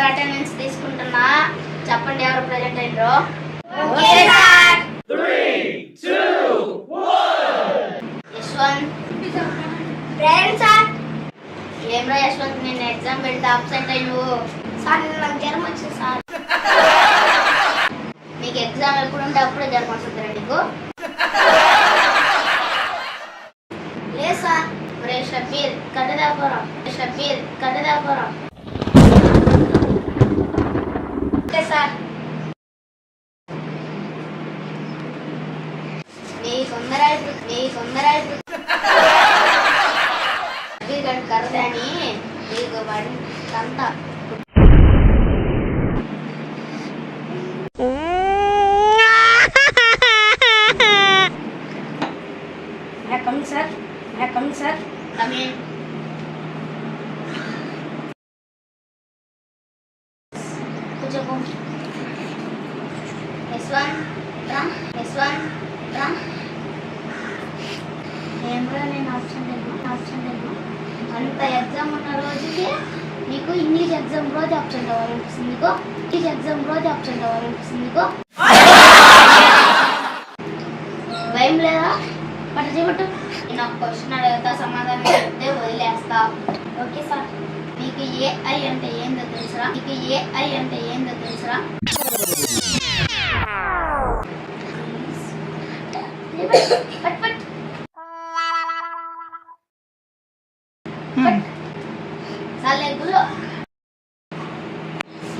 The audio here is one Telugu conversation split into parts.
అటెండెన్స్ తీసుకుంటున్నా, చెప్పండి ఎవరు ప్రెజెంట్ అయ్యారో. యశ్వంత్ ఏమ్రా యశ్వంత్, నేను ఎగ్జామ్ పెడితే అబ్సెంట్ అయ్యి సార్ నాకు జ్వరం వచ్చింది సార్. నీకు ఎగ్జామ్ ఎప్పుడు ఉంటే అప్పుడే జ్వరం వస్తుందిరా నీకు? లేదు సార్. షబ్బీర్ కట్టదాపురం, షబ్బీర్ కట్టదాపురం. సార్ నీ తొందర కరదని నీకు అంతా సార్ ఏమరా నేను ఆప్షన్ అంత ఎగ్జామ్ ఉన్న రోజుకి నీకు ఇంగ్లీష్ ఎగ్జామ్ రోజు ఆప్షన్ అవ్వాలనిపిస్తుంది, నీకు ఇంగ్లీష్ ఎగ్జామ్ రోజు ఆప్షన్ అవ్వాలనిపిస్తుంది, నీకు భయం లేదా? పట్టు చేయబట్టు. నేను ఒక క్వశ్చన్ అడుగుతా, సమాధానం చెప్తే వదిలేస్తా. Okay sir. నీకు ఏఐ అంటే ఏందో తెలుసురా?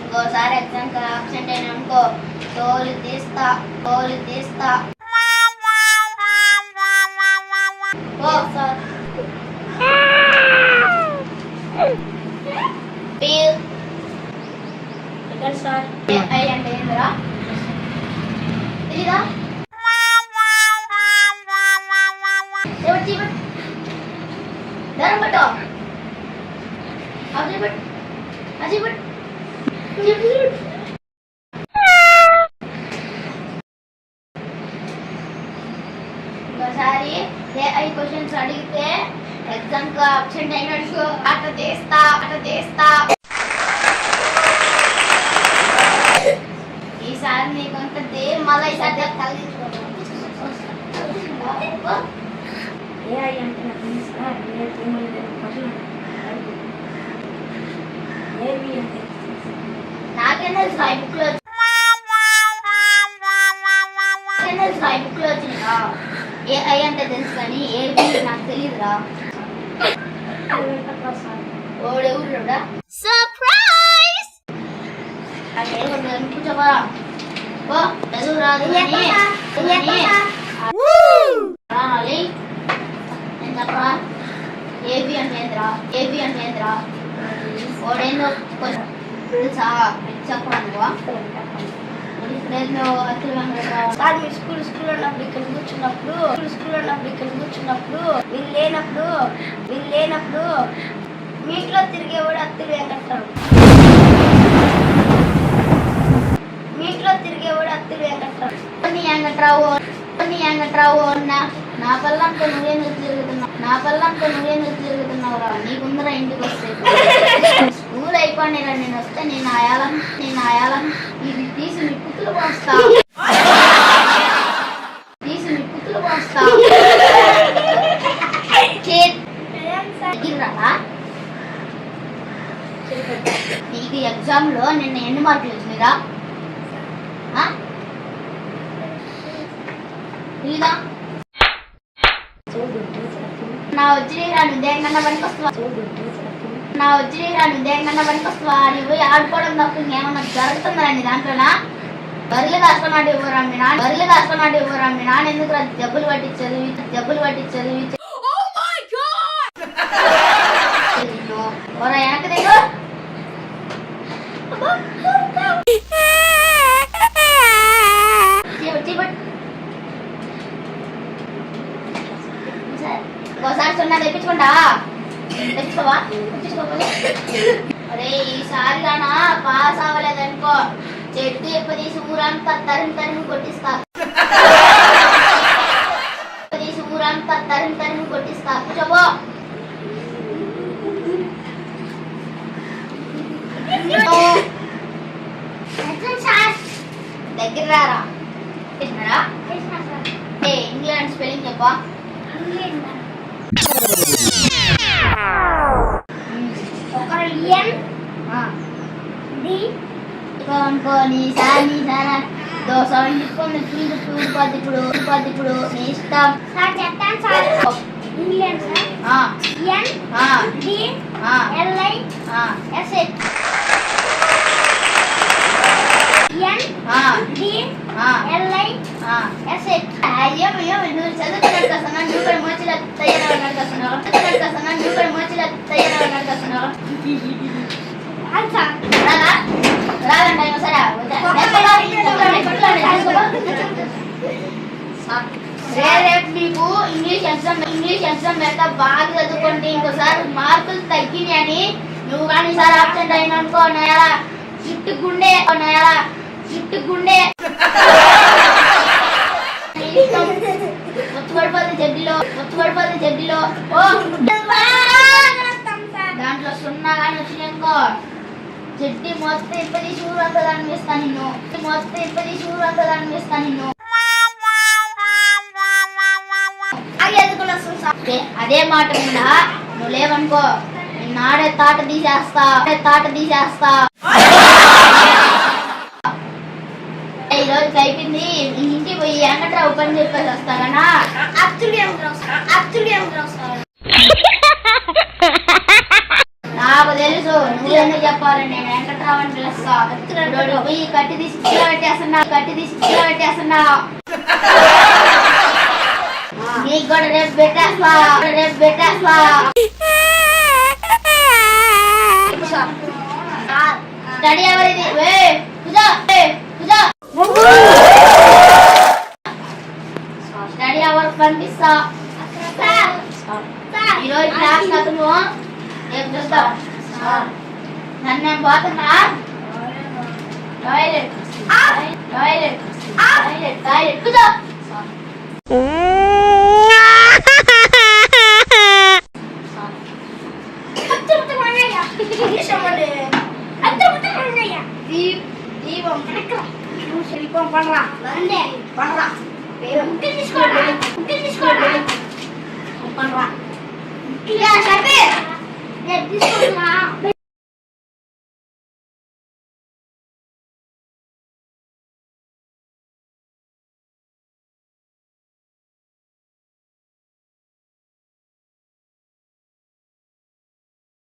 ఇంకోసారి ఎగ్జామ్ అబ్సెంట్ అయినా అనుకో, తోలు తీస్తా. సార్ ఏఐ అంటే ఏందిరా తెలీదా? ధరం పట్టు, అజయ్ పట్టు. ఇంకోసారి ఏఐ క్వశ్చన్స్ అడిగితే ఎగ్జామ్ కు అబ్సెంట్ అయినట్టు అట తీస్తా. ఈసారి నీకు ఉంటుంది, మళ్ళీ ఈసారి ఏఐ అంటే నాకేం తెలుసు బుక్ లో వచ్చిందా? ఏఐ అంటే తెలుసు కానీ ఏబి నాకు తెలియదురా. ఓడెవరుడా సర్ప్రైజ్ కూర్చోబా. చదువు రాదు చెప్పరా? ఏబి అంటే ఏంద్రా? ఓడేందో తెలుసా? చెప్పరా నువ్వు? స్కూల్ ఉన్నప్పుడు ఇక్కడ కూర్చున్నప్పుడు వీళ్ళు లేనప్పుడు మీ ఇంట్లో తిరిగేవాడు అత్తులు వెంకట్రావు. నా పల్లంతో నువ్వేందుకు తిరుగుతున్నావురా? నీకుందరా ఇంటికి వస్తే స్కూల్ అయిపోయినా నేను వస్తే నేను ఆయాలం ఇది తీసి నీ కుతులు పోస్తా. నీకు ఎగ్జామ్ లో నిన్న ఎన్ని మార్కులు వచ్చినాయిరా? నా వచ్చినా నువ్వు దేనికన్నా పనికొస్తావా? నువ్వు పోయి ఆడుకోవడం తప్ప ఇంకేమన్నా జరుగుతుందండి దాంట్లోనా? బరిలు కష్టమాడి ఇవ్వరా మీ నాన్న ఎందుకు జబ్బులు పట్టి చదివి అరే ఈసారి గానా పాస్ అవ్వలేదనుకో చెట్టు ఎప్పదీసి ఊరంతా తరిమి కొట్టిస్తా ఊరంతా తరిమి కొట్టిస్తా కూర్చోబో దగ్గర రారా ఇంగ్లాండ్ స్పెల్లింగ్ చెప్పా ఇప్పుడు నీ ఇష్టం ఇంగ్లాండ్ రేపు మీకు ఇంగ్లీష్ ఎగ్జామ్ పెడతా బాగా చదువుకోండి ఇంకోసారి మార్కులు తగ్గినాయని నువ్వు కానీ సార్ ఆబ్సెంట్ అయిన అనుకో నయాలా చుట్టు గుండె ఒత్తుపడిపోతుంది జడ్డిలో దాంట్లో సున్నా కానీ వచ్చినాకో జడ్డి మొత్తం ఇప్పటి షూర్ అంతా అనిపిస్తాను నిన్ను అదే మాట మీద నువ్వు లేవనుకో నాడే తాట తీసేస్తా ఈరోజు అయిపోయింది ఇంటికి పోయి వెంకట్రావు పని చెప్పేసి వస్తానా నాకు తెలుసు నువ్వెందుకు చెప్పాలని నేను వెంకట్రావు అని పిలుస్తా పోయి కట్టి తీసి పెట్టేస్తున్నా నీకు కూడా రేపు పెట్టేస్తా స్టడీ ఎవరిది స్టడీ అవర్ పంపిస్తా ఈరోజు క్లాస్ అతను రేపు చూస్తాం నన్ను నేను పోతున్నా టాయిలెట్ కూర్చో దీపం పడరా తీసుకోండి